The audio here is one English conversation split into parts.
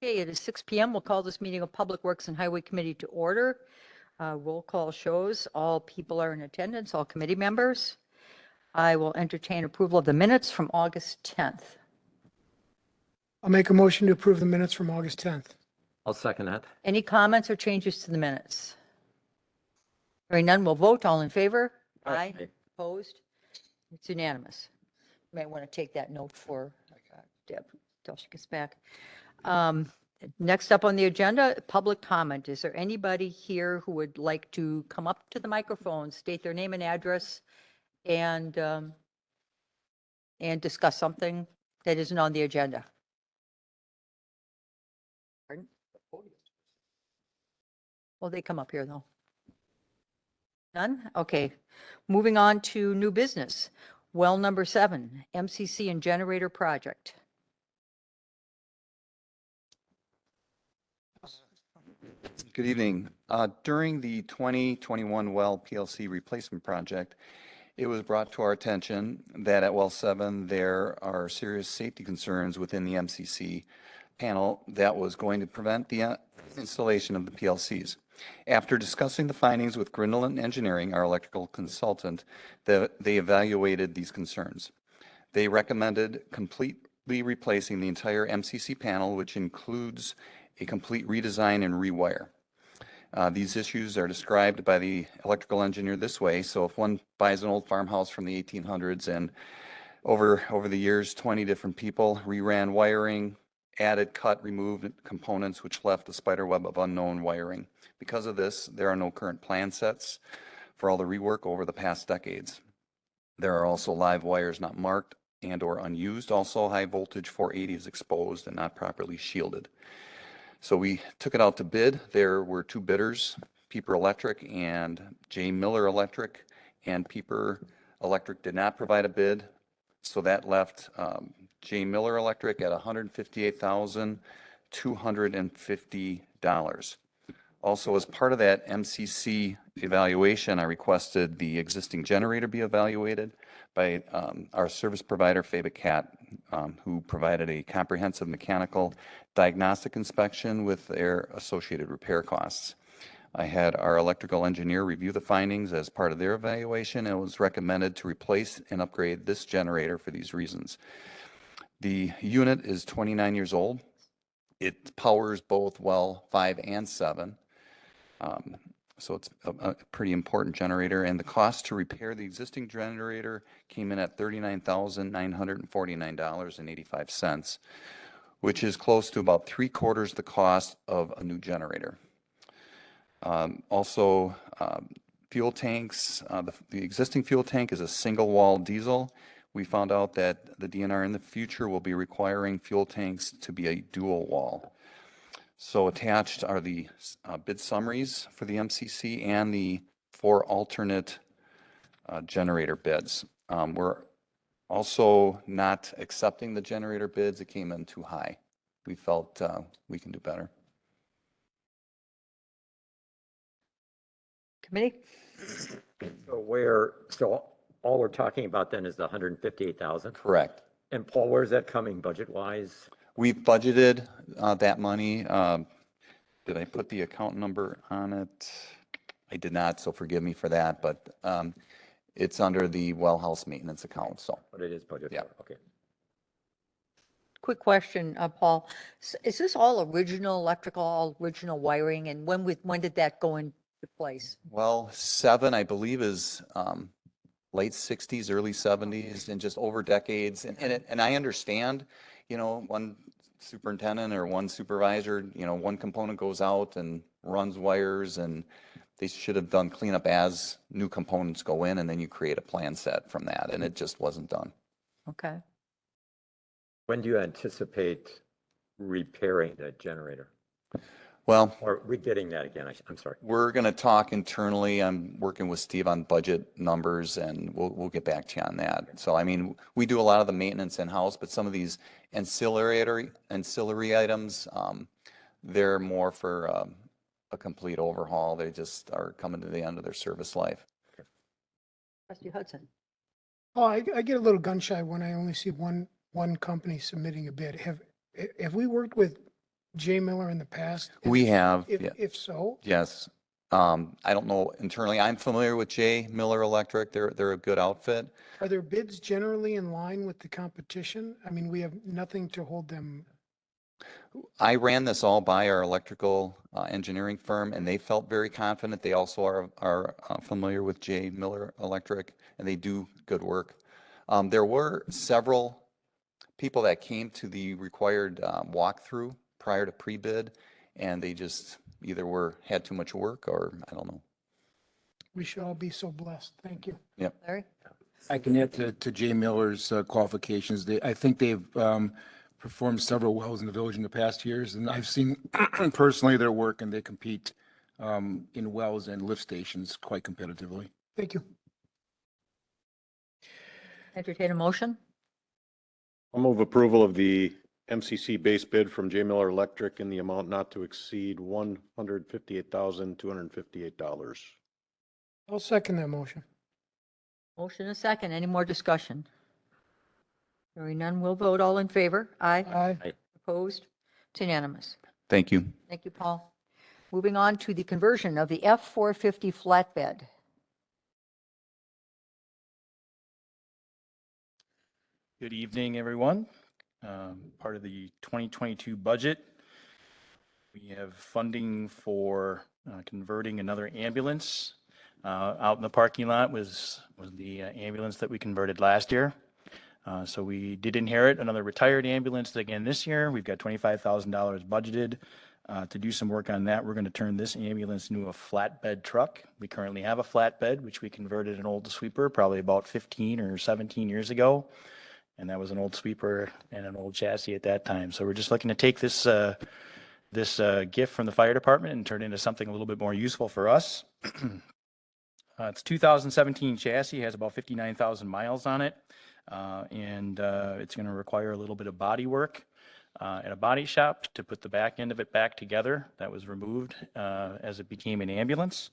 Okay, it is 6 PM. We'll call this meeting of Public Works and Highway Committee to order. Roll call shows all people are in attendance, all committee members. I will entertain approval of the minutes from August 10th. I'll make a motion to approve the minutes from August 10th. I'll second that. Any comments or changes to the minutes? Hearing none, we'll vote. All in favor? Aye. Opposed? It's unanimous. You might want to take that note for Deb till she gets back. Next up on the agenda, public comment. Is there anybody here who would like to come up to the microphone, state their name and address, and discuss something that isn't on the agenda? Pardon? Well, they come up here though. None? Okay. Moving on to new business. Well, number 7, MCC and generator project. Good evening. During the 2021 well PLC replacement project, it was brought to our attention that at well 7, there are serious safety concerns within the MCC panel that was going to prevent the installation of the PLCs. After discussing the findings with Grindle Engineering, our electrical consultant, they evaluated these concerns. They recommended completely replacing the entire MCC panel, which includes a complete redesign and rewire. These issues are described by the electrical engineer this way. So if one buys an old farmhouse from the 1800s and over the years, 20 different people reran wiring, added, cut, removed components, which left a spider web of unknown wiring. Because of this, there are no current plan sets for all the rework over the past decades. There are also live wires not marked and or unused. Also, high voltage 480 is exposed and not properly shielded. So we took it out to bid. There were 2 bidders, Pieper Electric and J. Miller Electric, and Pieper Electric did not provide a bid. So that left J. Miller Electric at $158,250. Also, as part of that MCC evaluation, I requested the existing generator be evaluated by our service provider, Fabicat, who provided a comprehensive mechanical diagnostic inspection with their associated repair costs. I had our electrical engineer review the findings as part of their evaluation, and it was recommended to replace and upgrade this generator for these reasons. The unit is 29 years old. It powers both well 5 and 7. So it's a pretty important generator, and the cost to repair the existing generator came in at $39,949.85, which is close to about 3/4 the cost of a new generator. Also, fuel tanks, the existing fuel tank is a single wall diesel. We found out that the DNR in the future will be requiring fuel tanks to be a dual wall. So attached are the bid summaries for the MCC and the 4 alternate generator bids. We're also not accepting the generator bids. It came in too high. We felt we can do better. Committee? So all we're talking about then is the 158,000? Correct. And Paul, where's that coming budget-wise? We've budgeted that money. Did I put the account number on it? I did not, so forgive me for that, but it's under the well house maintenance account, so. But it is budgeted Yeah. for, okay. Quick question, Paul. Is this all original electrical, all original wiring, and when did that go into place? Well, 7, I believe, is late 60s, early 70s, and just over decades. And I understand, one superintendent or one supervisor, one component goes out and runs wires, and they should have done cleanup as new components go in, and then you create a plan set from that, and it just wasn't done. Okay. When do you anticipate repairing that generator? Well, Or getting that again? I'm sorry. we're going to talk internally. I'm working with Steve on budget numbers, and we'll get back to you on that. So, I mean, we do a lot of the maintenance in-house, but some of these ancillary items, they're more for a complete overhaul. They just are coming to the end of their service life. Trustee Hudson? Oh, I get a little gun shy when I only see one company submitting a bid. Have we worked with Jay Miller in the past? We have, If, yeah. if so, Yes. I don't know internally. I'm familiar with J. Miller Electric. They're a good outfit. are their bids generally in line with the competition? I mean, we have nothing to hold them. I ran this all by our electrical engineering firm, and they felt very confident. They also are familiar with J. Miller Electric, and they do good work. There were several people that came to the required walkthrough prior to pre-bid, and they just either had too much work or I don't know. We should all be so blessed. Thank you. Larry? I can add to Jay Miller's qualifications. I think they've performed several wells in the village in the past years, and I've seen personally their work, and they compete in wells and lift stations quite competitively. Thank you. Entertain a motion? I'll move approval of the MCC base bid from J. Miller Electric in the amount not to exceed $158,258. I'll second that motion. Motion and a second. Any more discussion? Hearing none, we'll vote. All in favor? Aye. Aye. Opposed? It's unanimous. Thank you. Thank you, Paul. Moving on to the conversion of the F-450 flatbed. Good evening, everyone. Part of the 2022 budget, we have funding for converting another ambulance. Out in the parking lot was the ambulance that we converted last year. So we did inherit another retired ambulance again this year. We've got $25,000 budgeted to do some work on that. We're going to turn this ambulance into a flatbed truck. We currently have a flatbed, which we converted an old sweeper probably about 15 or 17 years ago. And that was an old sweeper and an old chassis at that time. So we're just looking to take this gift from the fire department and turn it into something a little bit more useful for us. It's 2017 chassis, has about 59,000 miles on it. And it's going to require a little bit of body work at a body shop to put the back end of it back together. That was removed as it became an ambulance.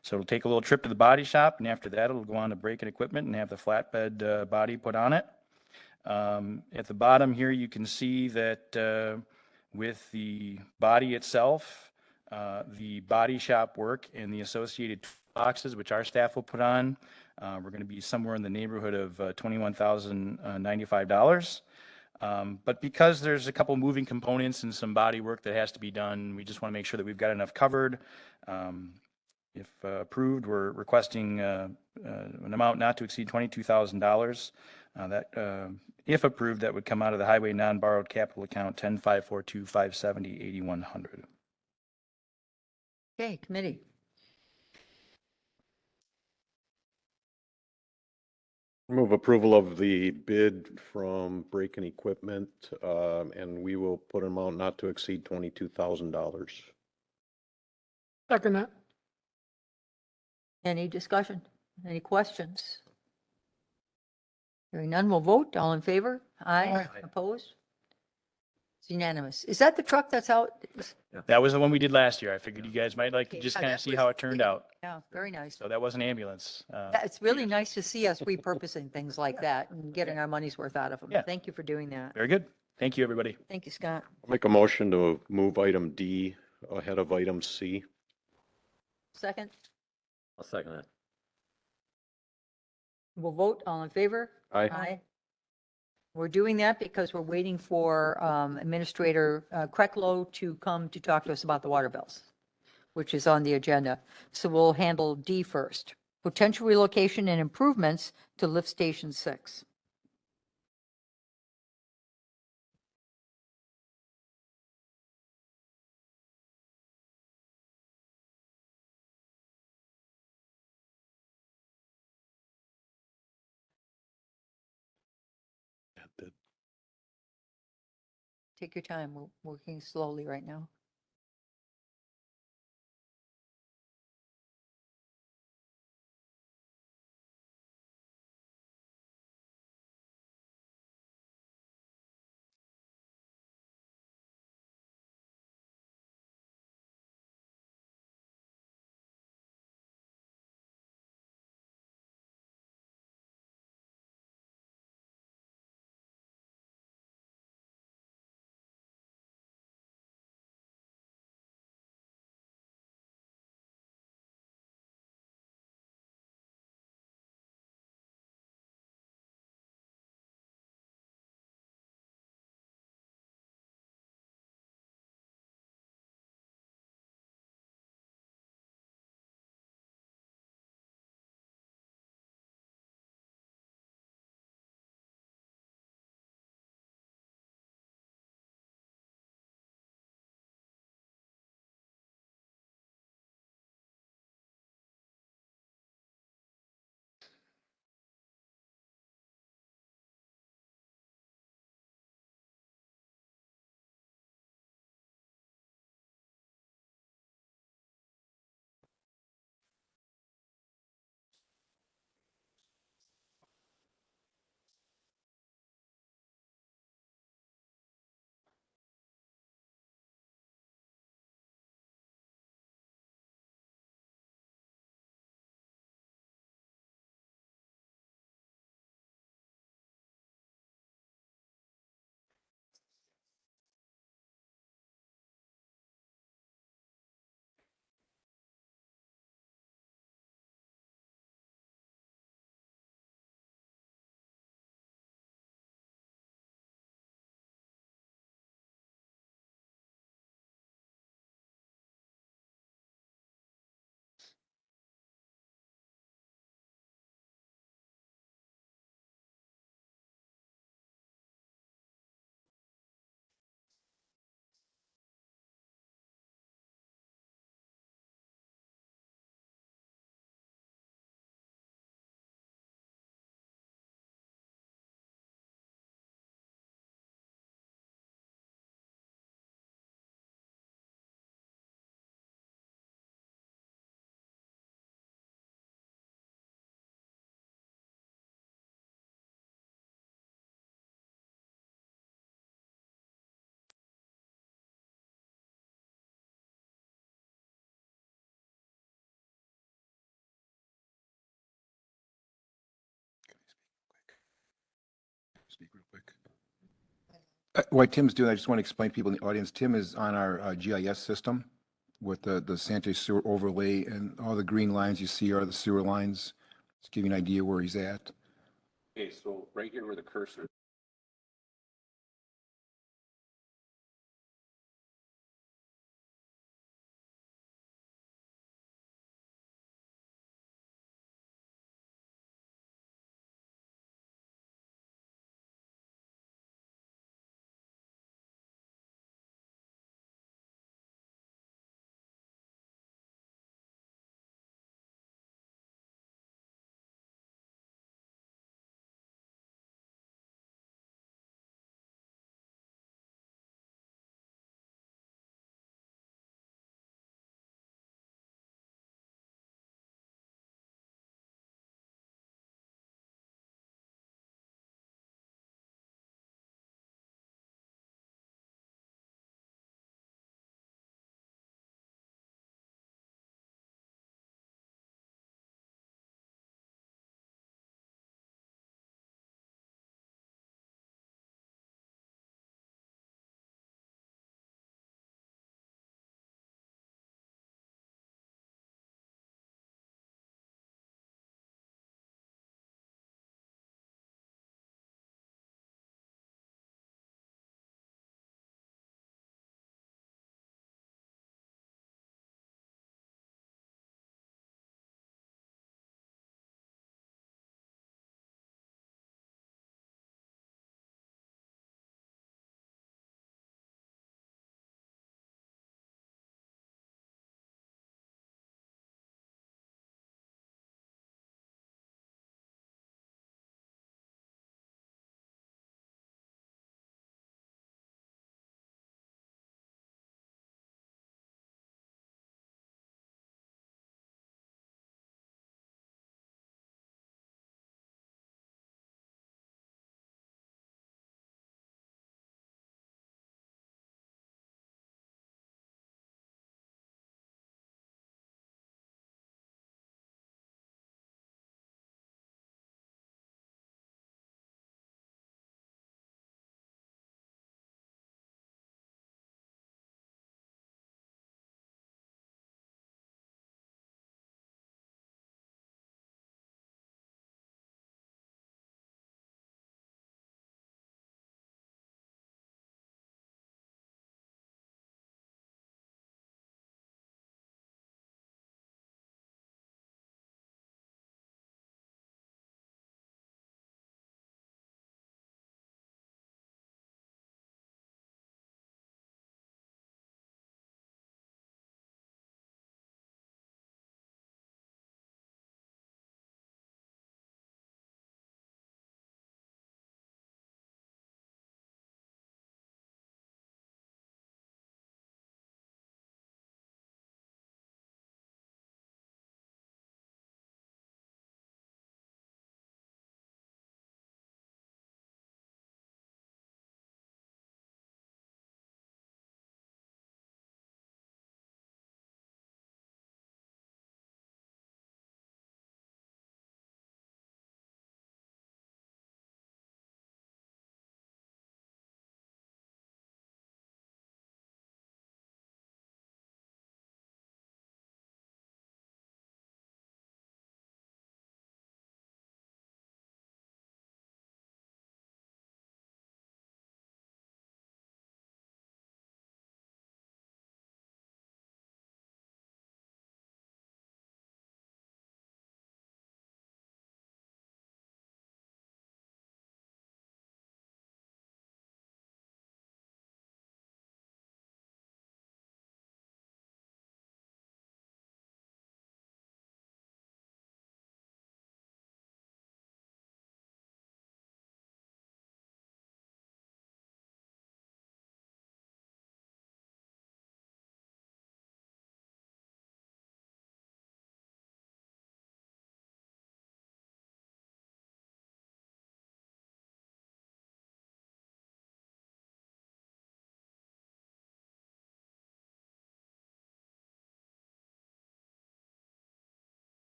So it'll take a little trip to the body shop, and after that it'll go on to brake and equipment and have the flatbed body put on it. At the bottom here, you can see that with the body itself, the body shop work and the associated boxes, which our staff will put on, we're going to be somewhere in the neighborhood of $21,095. But because there's a couple moving components and some body work that has to be done, we just want to make sure that we've got enough covered. If approved, we're requesting an amount not to exceed $22,000. If approved, that would come out of the highway non-borrowed capital account 10-542-570-8100. Okay, committee. Move approval of the bid from Brake and Equipment, and we will put an amount not to exceed $22,000. Second that. Any discussion? Any questions? Hearing none, we'll vote. All in favor? Aye. Aye. Opposed? It's unanimous. Is that the truck that's out? That was the one we did last year. I figured you guys might like to Okay, just yeah, kind that of see was how it turned out. Yeah, very nice. So that was an ambulance. It's really nice to see us repurposing things like that and getting our money's worth out of them. Yeah. Thank you for doing that. Very good. Thank you, everybody. Thank you, Scott. I'll make a motion to move item D ahead of item C. Second, I'll second that. we'll vote. All in favor? Aye. We're doing that because we're waiting for Administrator Krecklow to come to talk to us about the water bills, which is on the agenda. So we'll handle D first. Potential relocation and improvements to Lift Station 6. Take your time. We're working slowly right now. speak real quick. While Tim's doing, I just want to explain to people in the audience, Tim is on our GIS system with the Sante sewer overlay, and all the green lines you see are the sewer lines. Just give you an idea where he's at. Okay, so right here where the cursor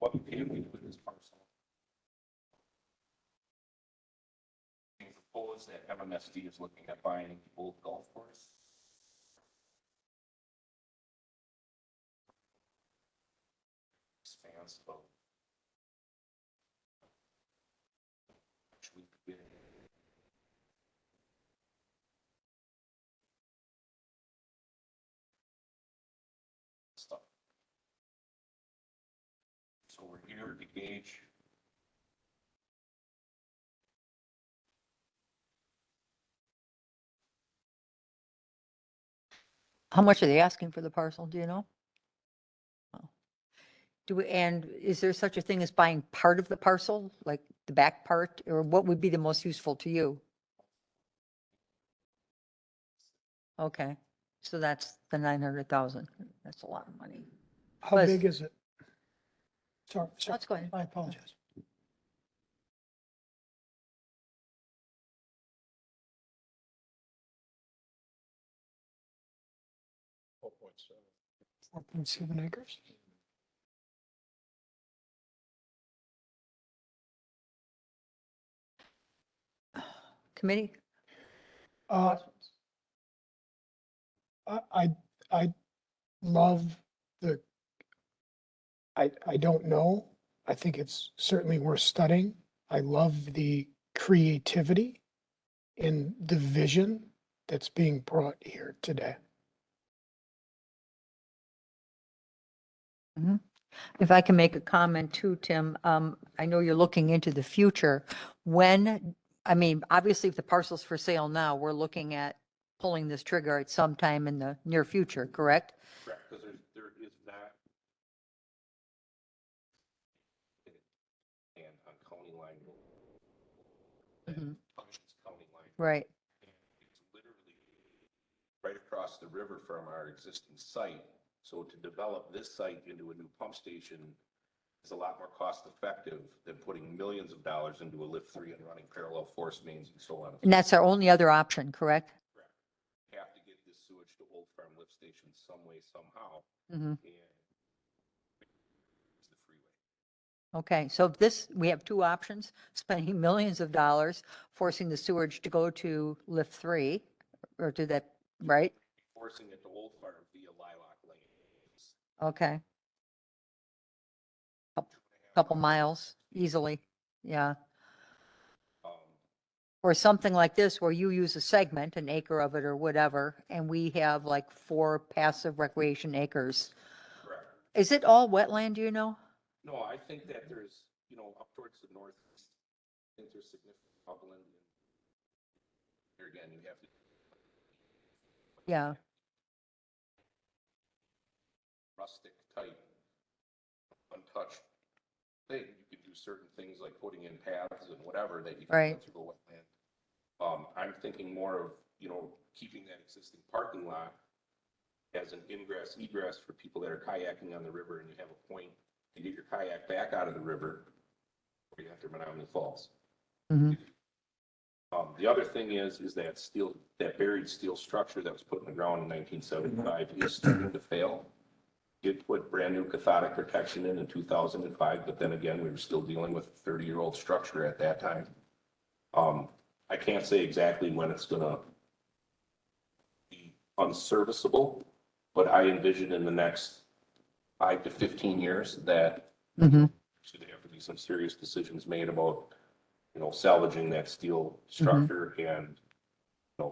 what can we do with this parcel? Being proposed that MMSD is looking at buying the old golf course. Expanse of. Actually, stuff. So we're here to gauge. How much are they asking for the parcel? Do you know? Oh. And is there such a thing as buying part of the parcel, like the back part, or what would be the most useful to you? Okay, so that's the 900,000. That's a lot of money. How Buzz. big is it? Sorry, Let's go ahead. I apologize. Four point seven. 4.7 acres? Committee? Uh, I love the, I don't know. I think it's certainly worth studying. I love the creativity and the vision that's being brought here today. If I can make a comment too, Tim, I know you're looking into the future. Obviously, if the parcel's for sale now, we're looking at pulling this trigger at some time in the near future, correct? Correct, because there is not. And on County Line. Mhm. Functions County Line. Right. And it's literally right across the river from our existing site. So to develop this site into a new pump station is a lot more cost effective than putting millions of dollars into a lift 3 and running parallel force mains and so on. And that's our only other option, correct? Have to get this sewage to Old Farm Lift Station some way, somehow. Mhm. And it's the freeway. Okay, so we have two options, spending millions of dollars, forcing the sewage to go to lift 3, or to that, right? Forcing it to Old Farm via Lilac Lane. Okay. Couple miles easily, yeah. Um, Or something like this where you use a segment, an acre of it or whatever, and we have like 4 passive recreation acres. correct. Is it all wetland, do you know? No, I think that there's, up towards the north, I think there's significant upland. Here again, you have to. Yeah, Rustic type, untouched thing. You can do certain things like putting in paths and whatever that you can Right. run through a wetland. I'm thinking more of, keeping that existing parking lot as an ingress egress for people that are kayaking on the river, and you have a point to get your kayak back out of the river where you enter Menominee Falls. Mhm. The other thing is that buried steel structure that was put in the ground in 1975 is starting to fail. It put brand new cathodic protection in 2005, but then again, we were still dealing with a 30-year-old structure at that time. I can't say exactly when it's gonna be unserviceable, but I envision in the next 5 to 15 years that Mhm. there's gonna have to be some serious decisions made about, salvaging that steel structure and,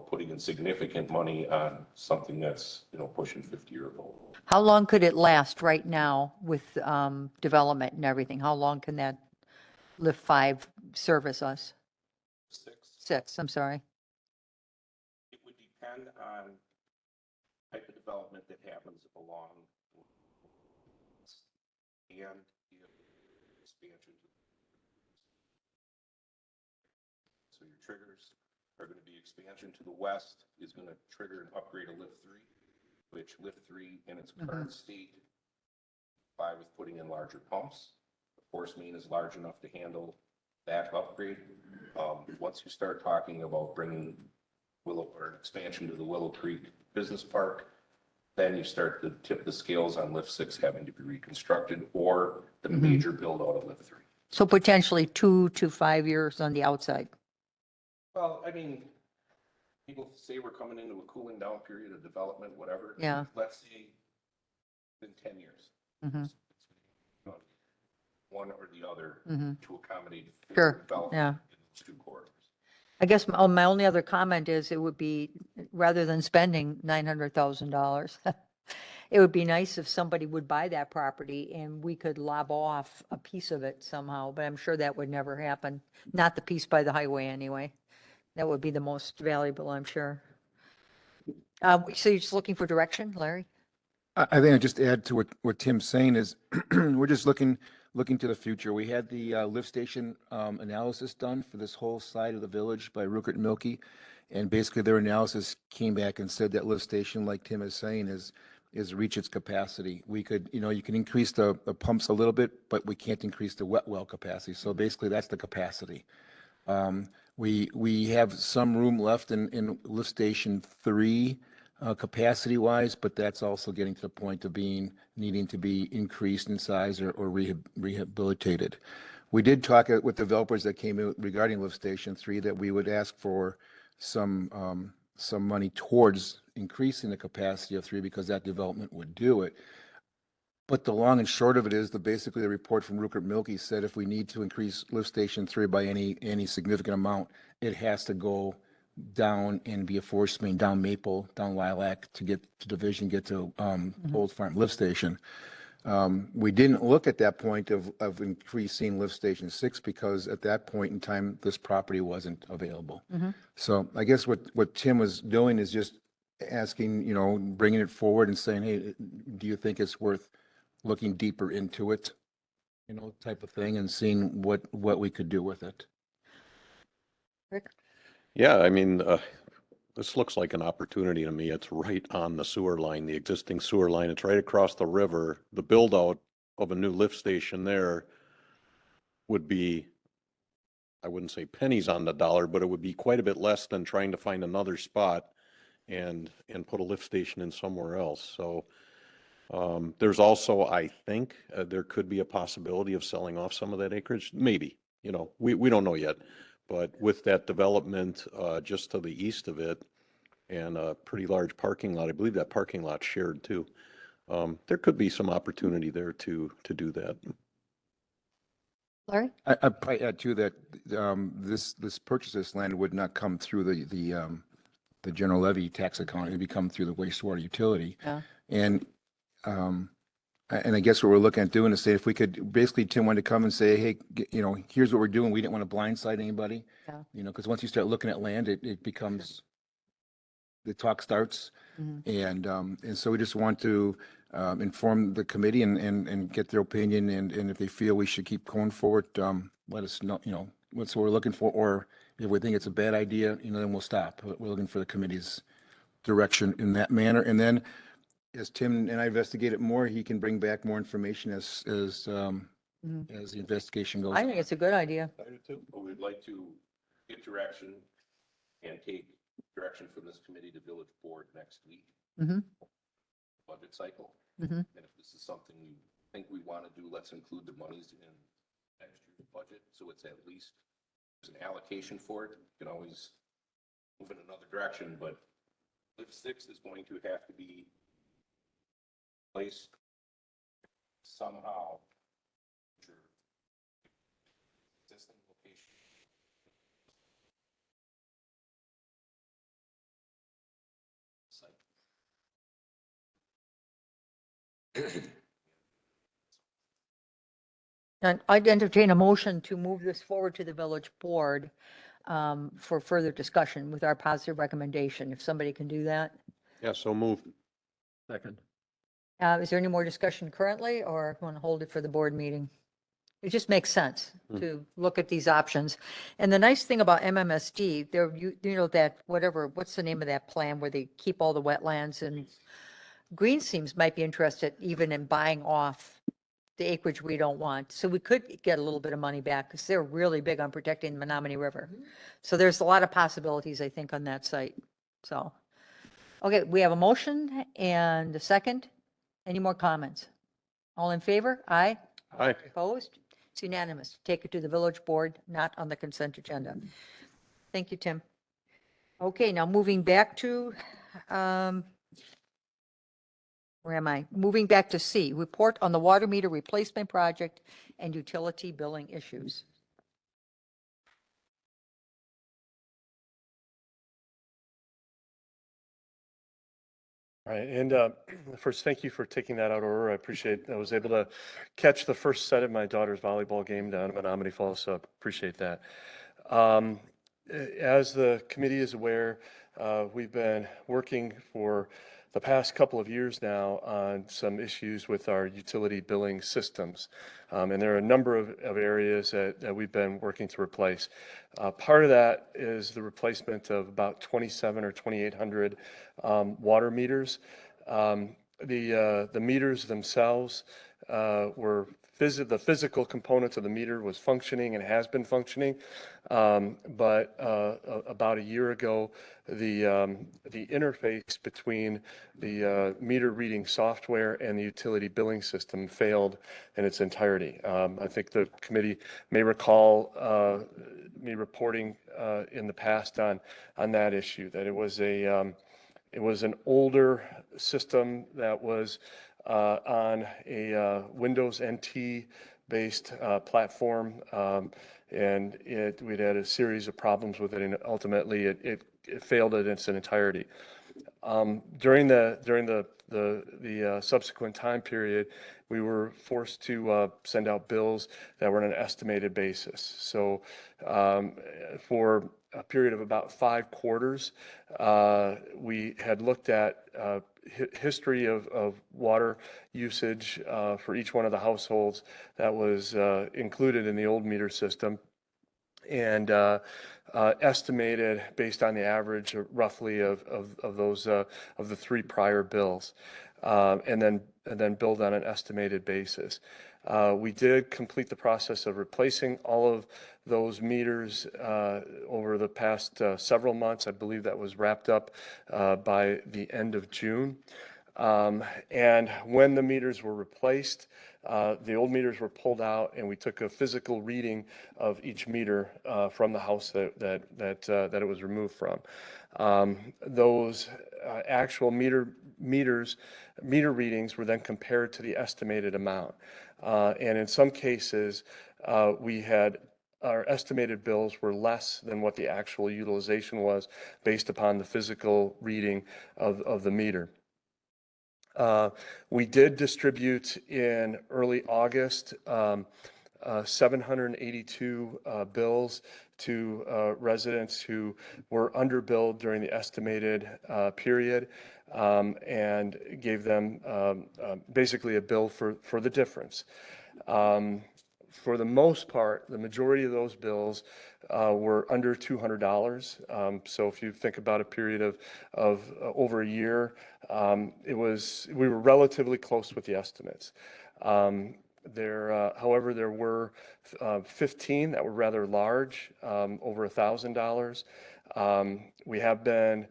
putting in significant money on something that's, pushing 50 years old. How long could it last right now with development and everything? How long can that lift 5 service us? 6, I'm sorry. It would depend on type of development that happens along and the expansion. So your triggers are going to be expansion to the west is going to trigger an upgrade of lift 3, which lift 3 in its current state by with putting in larger pumps. The force main is large enough to handle that upgrade. Once you start talking about bringing an expansion to the Willow Creek Business Park, then you start to tip the scales on lift 6 having to be reconstructed or the Mhm. major build out of lift 3. So potentially 2 to 5 years on the outside. Well, I mean, people say we're coming into a cooling down period of development, whatever. Yeah. Let's say in 10 years. Mhm. One or the other Mhm. to accommodate. Sure, Development yeah. in those two corridors. I guess my only other comment is it would be, rather than spending $900,000, it would be nice if somebody would buy that property and we could lob off a piece of it somehow, but I'm sure that would never happen. Not the piece by the highway anyway. That would be the most valuable, I'm sure. So you're just looking for direction, Larry? I think I just add to what Tim's saying is we're just looking to the future. We had the lift station analysis done for this whole side of the village by Rupert and Milky. And basically their analysis came back and said that lift station, like Tim is saying, is reach its capacity. We could, you can increase the pumps a little bit, but we can't increase the wet well capacity. So basically that's the capacity. We have some room left in lift station 3 capacity wise, but that's also getting to the point of needing to be increased in size or rehabilitated. We did talk with developers that came in regarding lift station 3 that we would ask for some money towards increasing the capacity of 3 because that development would do it. But the long and short of it is basically the report from Rupert Milky said if we need to increase lift station 3 by any significant amount, it has to go down and be a force main down Maple, down Lilac to get to Division, get to Old Farm Lift Station. We didn't look at that point of increasing lift station 6 because at that point in time, this property wasn't available. So I guess what Tim was doing is just asking, bringing it forward and saying, hey, do you think it's worth looking deeper into it, type of thing, and seeing what we could do with it. Rick? Yeah, I mean, this looks like an opportunity to me. It's right on the sewer line, the existing sewer line. It's right across the river. The build out of a new lift station there would be, I wouldn't say pennies on the dollar, but it would be quite a bit less than trying to find another spot and put a lift station in somewhere else. So there's also, I think, there could be a possibility of selling off some of that acreage. Maybe, we don't know yet. But with that development just to the east of it and a pretty large parking lot, I believe that parking lot's shared too. There could be some opportunity there to do that. Larry? I'd probably add too that this purchase of this land would not come through the general levy tax account. It would come through the wastewater utility. Yeah. And I guess what we're looking at doing is say if we could, basically Tim wanted to come and say, hey, here's what we're doing. We didn't want to blindside anybody. Yeah. Because once you start looking at land, it becomes, the talk starts. And so we just want to inform the committee and get their opinion. And if they feel we should keep going forward, let us know, what's what we're looking for. Or if we think it's a bad idea, then we'll stop. But we're looking for the committee's direction in that manner. And then as Tim and I investigate it more, he can bring back more information as the investigation goes. I think it's a good idea. I do too. But we'd like to get direction and take direction from this committee to village board next week. Budget cycle. And if this is something we think we want to do, let's include the monies in next year's budget. So it's at least there's an allocation for it. You can always move in another direction, but lift 6 is going to have to be placed somehow. Existing location. And I'd entertain a motion to move this forward to the village board for further discussion with our positive recommendation, if somebody can do that. Yeah, so moved. Second. Is there any more discussion currently, or want to hold it for the board meeting? It just makes sense to look at these options. And the nice thing about MMSD, that what's the name of that plan where they keep all the wetlands, and Green Seams might be interested even in buying off the acreage we don't want. So we could get a little bit of money back because they're really big on protecting the Menominee River. So there's a lot of possibilities, I think, on that site. So Okay, we have a motion and a second. Any more comments? All in favor? Aye. Aye. Opposed? It's unanimous. Take it to the village board, not on the consent agenda. Thank you, Tim. Okay, now moving back to, where am I? Moving back to C, report on the water meter replacement project and utility billing issues. All right, and first, thank you for taking that out of order. I appreciate, I was able to catch the first set of my daughter's volleyball game down in Menominee Falls, so I appreciate that. As the committee is aware, we've been working for the past couple of years now on some issues with our utility billing systems. And there are a number of areas that we've been working to replace. Part of that is the replacement of about 27 or 2,800 water meters. The meters themselves were the physical components of the meter was functioning and has been functioning. But about a year ago, the interface between the meter reading software and the utility billing system failed in its entirety. I think the committee may recall me reporting in the past on that issue, that it was an older system that was on a Windows NT based platform, and we'd had a series of problems with it, and ultimately it failed in its entirety. During the subsequent time period, we were forced to send out bills that were on an estimated basis. So for a period of about 5 quarters, we had looked at history of water usage for each one of the households that was included in the old meter system, and estimated based on the average roughly of those of the 3 prior bills, and then billed on an estimated basis. We did complete the process of replacing all of those meters over the past several months. I believe that was wrapped up by the end of June. And when the meters were replaced, the old meters were pulled out, and we took a physical reading of each meter from the house that it was removed from. Those actual meter readings were then compared to the estimated amount. And in some cases, our estimated bills were less than what the actual utilization was based upon the physical reading of the meter. We did distribute in early August 782 bills to residents who were underbilled during the estimated period, and gave them basically a bill for the difference. For the most part, the majority of those bills were under $200. So if you think about a period of over a year, we were relatively close with the estimates. However, there were 15 that were rather large, over $1,000. We have been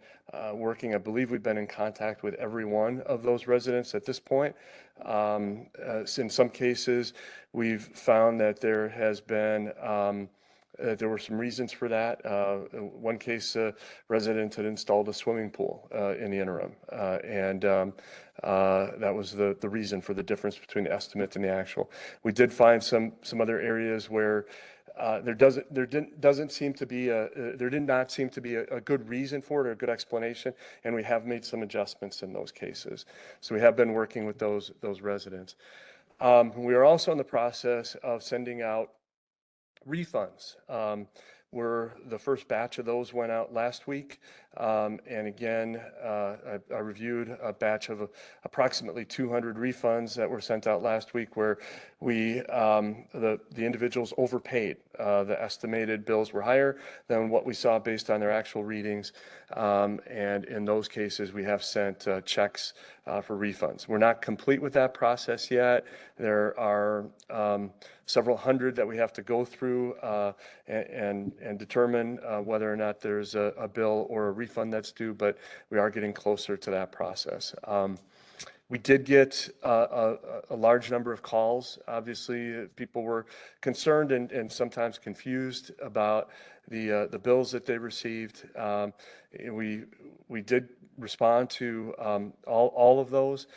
working, I believe we've been in contact with every one of those residents at this point. In some cases, we've found that there were some reasons for that. One case, a resident had installed a swimming pool in the interim, and that was the reason for the difference between the estimate and the actual. We did find some other areas where there did not seem to be a good reason for it or a good explanation, and we have made some adjustments in those cases. So we have been working with those residents. We are also in the process of sending out refunds. The first batch of those went out last week. And again, I reviewed a batch of approximately 200 refunds that were sent out last week, where the individuals overpaid. The estimated bills were higher than what we saw based on their actual readings. And in those cases, we have sent checks for refunds. We're not complete with that process yet. There are several hundred that we have to go through and determine whether or not there's a bill or a refund that's due, but we are getting closer to that process. We did get a large number of calls. Obviously, people were concerned and sometimes confused about the bills that they received. We did respond to all of those.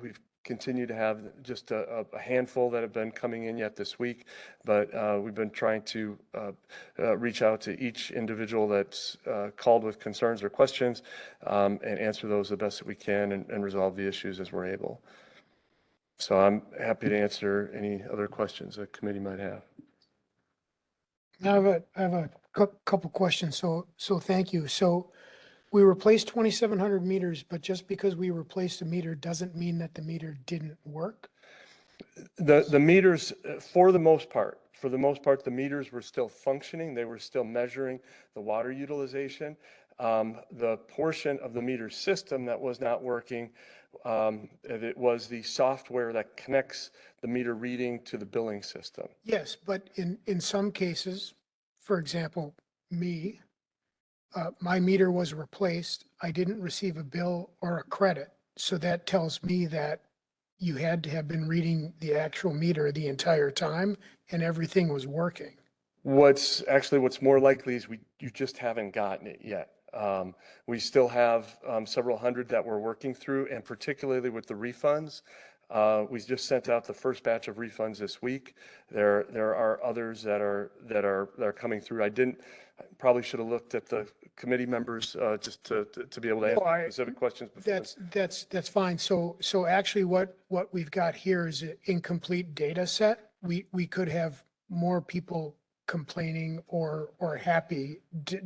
We've continued to have just a handful that have been coming in yet this week, but we've been trying to reach out to each individual that's called with concerns or questions and answer those the best that we can and resolve the issues as we're able. So I'm happy to answer any other questions the committee might have. I have a couple questions, so thank you. So we replaced 2,700 meters, but just because we replaced a meter doesn't mean that the meter didn't work? The meters, for the most part, the meters were still functioning. They were still measuring the water utilization. The portion of the meter system that was not working, it was the software that connects the meter reading to the billing system. Yes, but in some cases, for example, my meter was replaced. I didn't receive a bill or a credit. So that tells me that you had to have been reading the actual meter the entire time and everything was working. What's more likely is you just haven't gotten it yet. We still have several hundred that we're working through, and particularly with the refunds. We just sent out the first batch of refunds this week. There are others that are coming through. I probably should have looked at the committee members just to be able to answer specific questions. That's fine. So actually what we've got here is an incomplete data set. We could have more people complaining or happy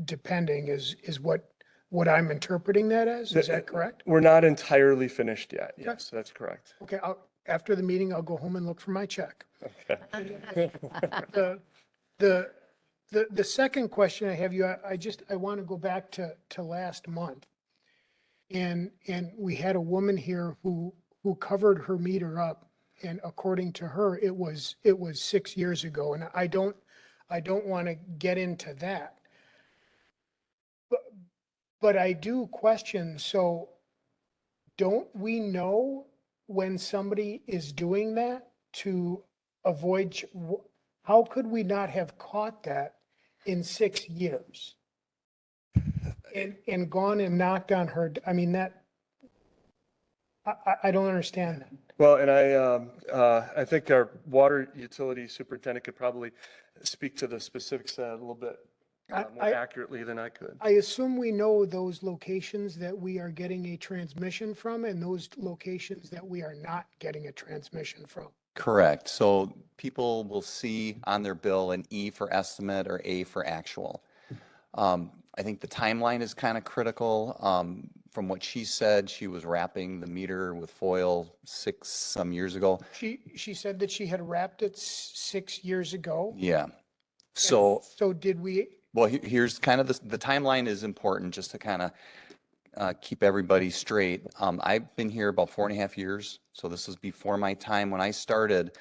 depending is what I'm interpreting that as. Is that correct? We're not entirely finished yet. Yes, that's correct. Okay, after the meeting, I'll go home and look for my check. Okay. The second question I have I want to go back to last month. And we had a woman here who covered her meter up, and according to her, it was 6 years ago. And I don't want to get into that. But I do question, so don't we know when somebody is doing that to avoid, how could we not have caught that in 6 years? And gone and knocked on her, I mean, I don't understand that. Well, and I think our water utility superintendent could probably speak to the specifics of that a little bit more accurately than I could. I assume we know those locations that we are getting a transmission from and those locations that we are not getting a transmission from. Correct. So people will see on their bill an E for estimate or A for actual. I think the timeline is kind of critical. From what she said, she was wrapping the meter with foil some years ago. She said that she had wrapped it 6 years ago. Yeah. So did we? Well, here's kind of the timeline is important just to kind of keep everybody straight. I've been here about 4.5 years. So this was before my time. When I started,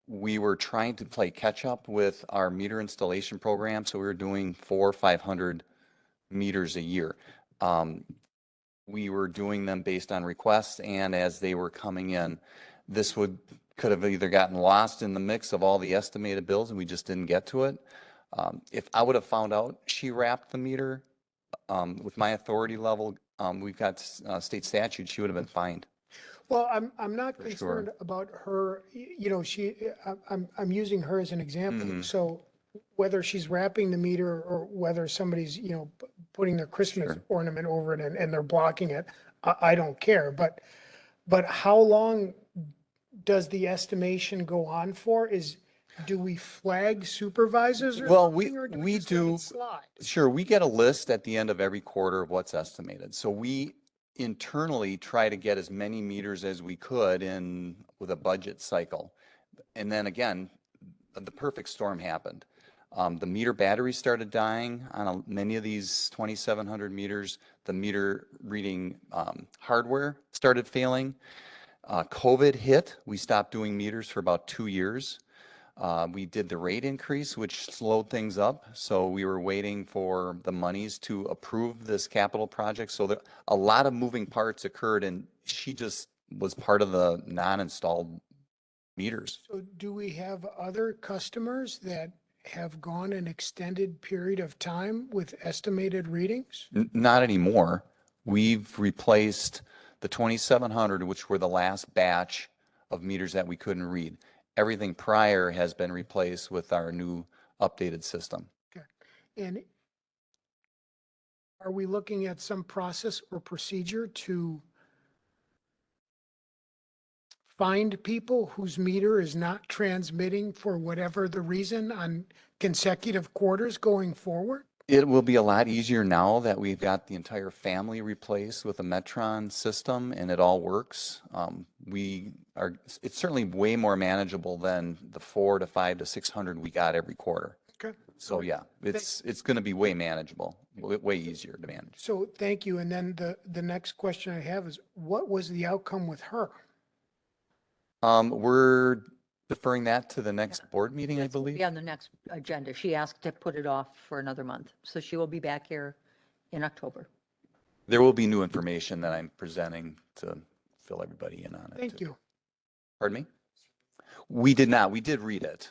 we were trying to play catch up with our meter installation program. So we were doing 400 or 500 meters a year. We were doing them based on requests and as they were coming in. This could have either gotten lost in the mix of all the estimated bills and we just didn't get to it. If I would have found out she wrapped the meter with my authority level, we've got state statute, she would have been fined. Well, I'm not For concerned sure. about her, I'm using her as an example. Mhm. So whether she's wrapping the meter or whether somebody's, putting their Christmas Sure. ornament over it and they're blocking it, I don't care. But how long does the estimation go on for? Do we flag supervisors or Well, something, or do we just let it do- slide? Sure, we get a list at the end of every quarter of what's estimated. So we internally try to get as many meters as we could with a budget cycle. And then again, the perfect storm happened. The meter batteries started dying on many of these 2,700 meters. The meter reading hardware started failing. COVID hit. We stopped doing meters for about 2 years. We did the rate increase, which slowed things up. So we were waiting for the monies to approve this capital project. So a lot of moving parts occurred, and she just was part of the non-installed meters. So do we have other customers that have gone an extended period of time with estimated readings? Not anymore. We've replaced the 2,700, which were the last batch of meters that we couldn't read. Everything prior has been replaced with our new updated system. Okay. And are we looking at some process or procedure to find people whose meter is not transmitting for whatever the reason on consecutive quarters going forward? It will be a lot easier now that we've got the entire family replaced with a Metron system and it all works. It's certainly way more manageable than the 400 to 500 to 600 we got every quarter. Okay. So yeah, it's going to be way manageable, way easier to manage. So thank you. And then the next question I have is, what was the outcome with her? We're deferring that to the next board meeting, I believe. Be on the next agenda. She asked to put it off for another month. So she will be back here in October. There will be new information that I'm presenting to fill everybody in on it. Thank too. you. Pardon me? We did not. We did read it.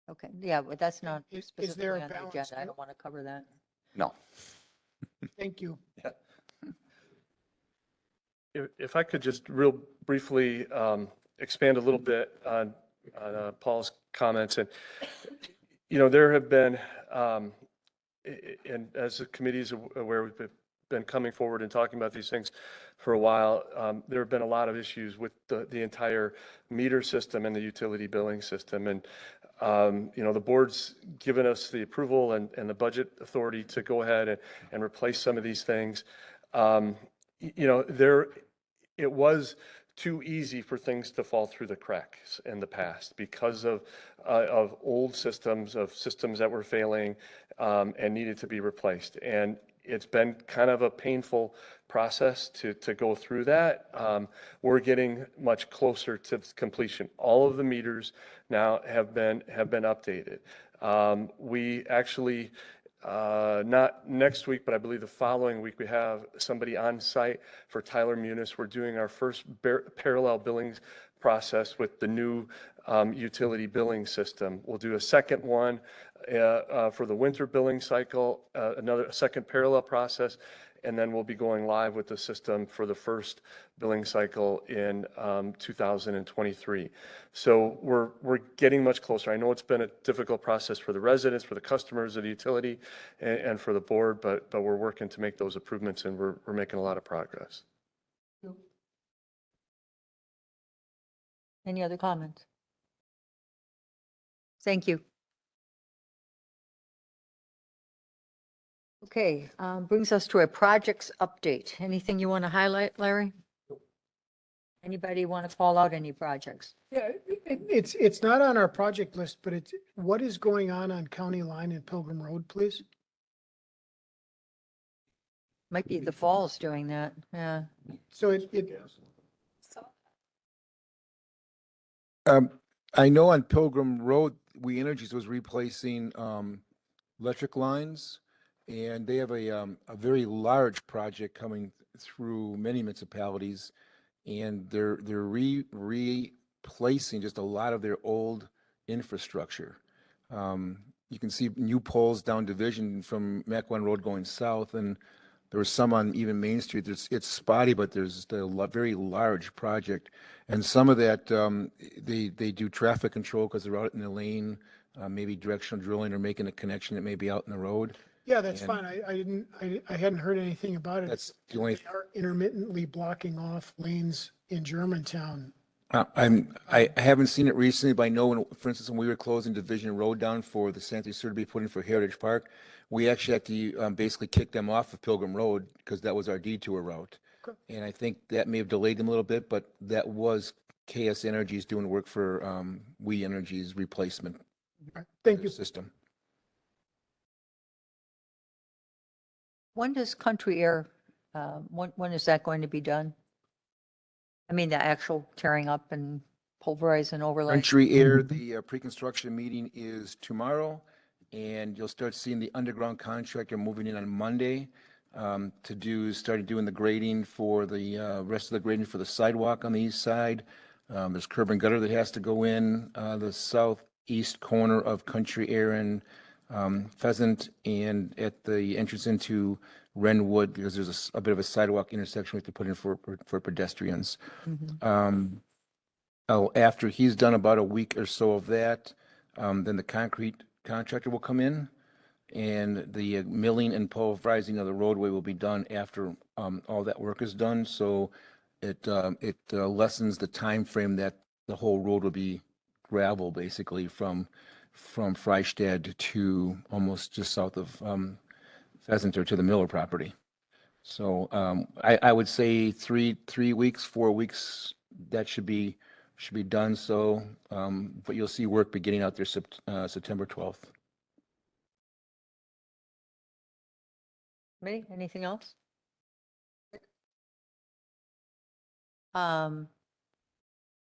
Okay, yeah, but that's not Is there specifically a on the balance agenda. I now? don't want to cover that. No. Thank you. If I could just real briefly expand a little bit on Paul's comments. And, there have been, and as the committee is aware, we've been coming forward and talking about these things for a while. There have been a lot of issues with the entire meter system and the utility billing system. And, the board's given us the approval and the budget authority to go ahead and replace some of these things. It was too easy for things to fall through the cracks in the past because of old systems, of systems that were failing and needed to be replaced. And it's been kind of a painful process to go through that. We're getting much closer to completion. All of the meters now have been updated. We actually, not next week, but I believe the following week, we have somebody on site for Tyler Munis. We're doing our first parallel billings process with the new utility billing system. We'll do a second one for the winter billing cycle, a second parallel process, and then we'll be going live with the system for the first billing cycle in 2023. So we're getting much closer. I know it's been a difficult process for the residents, for the customers of the utility, and for the board, but we're working to make those improvements, and we're making a lot of progress. Any other comments? Thank you. Okay, brings us to a projects update. Anything you want to highlight, Larry? Anybody want to call out any projects? Yeah, it's not on our project list, but what is going on County Line and Pilgrim Road, please? Might be the Falls doing that, yeah. So I know on Pilgrim Road, We Energies was replacing electric lines, and they have a very large project coming through many municipalities, and they're replacing just a lot of their old infrastructure. You can see new poles down Division from Mequon Road going south, and there was some on even Main Street. It's spotty, but there's a very large project. And some of that, they do traffic control because they're out in the lane, maybe directional drilling or making a connection that may be out in the road. yeah, that's And- fine. I hadn't heard anything about it. That's the only, They are intermittently blocking off lanes in Germantown. I haven't seen it recently, but I know when, for instance, when we were closing Division Road down for the Santa Cruz to be put in for Heritage Park, we actually had to basically kick them off of Pilgrim Road because that was our detour route. Okay. And I think that may have delayed them a little bit, but that was KS Energies doing work for We Energies replacement Thank you. system. When does Country Air, when is that going to be done? I mean, the actual tearing up and pulverize and overlay? Country Air, the pre-construction meeting is tomorrow, and you'll start seeing the underground contractor moving in on Monday started doing the grading for the rest of the grading for the sidewalk on the east side. There's curb and gutter that has to go in the southeast corner of Country Air and Pheasant, and at the entrance into Renwood, because there's a bit of a sidewalk intersection we have to put in for pedestrians. After he's done about a week or so of that, then the concrete contractor will come in, and the milling and pulverizing of the roadway will be done after all that work is done. So it lessens the time frame that the whole road will be gravel, basically from Freistadt to almost just south of Pheasant or to the Miller property. So I would say 3 weeks, 4 weeks, that should be done. So, but you'll see work beginning out there September 12th. Committee, anything else?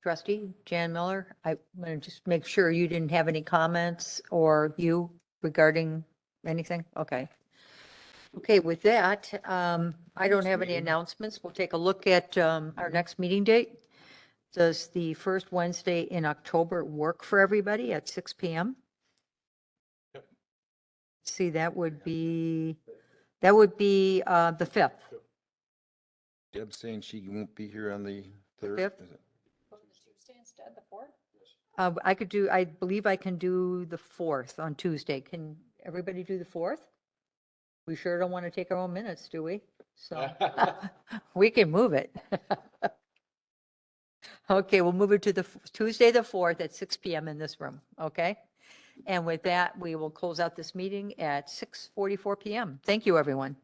Trustee Jan Miller, I want to just make sure you didn't have any comments or you regarding anything? Okay. Okay, with that, I don't have any announcements. We'll take a look at our next meeting date. Does the first Wednesday in October work for everybody at 6 PM? See, that would be the 5th. Deb's saying she won't be here on the 3rd. 5th? Is it? I believe I can do the 4th on Tuesday. Can everybody do the 4th? We sure don't want to take our own minutes, do we? So we can move it. Okay, we'll move it to the Tuesday, the 4th at 6 PM in this room, okay? And with that, we will close out this meeting at 6:44 PM. Thank you, everyone.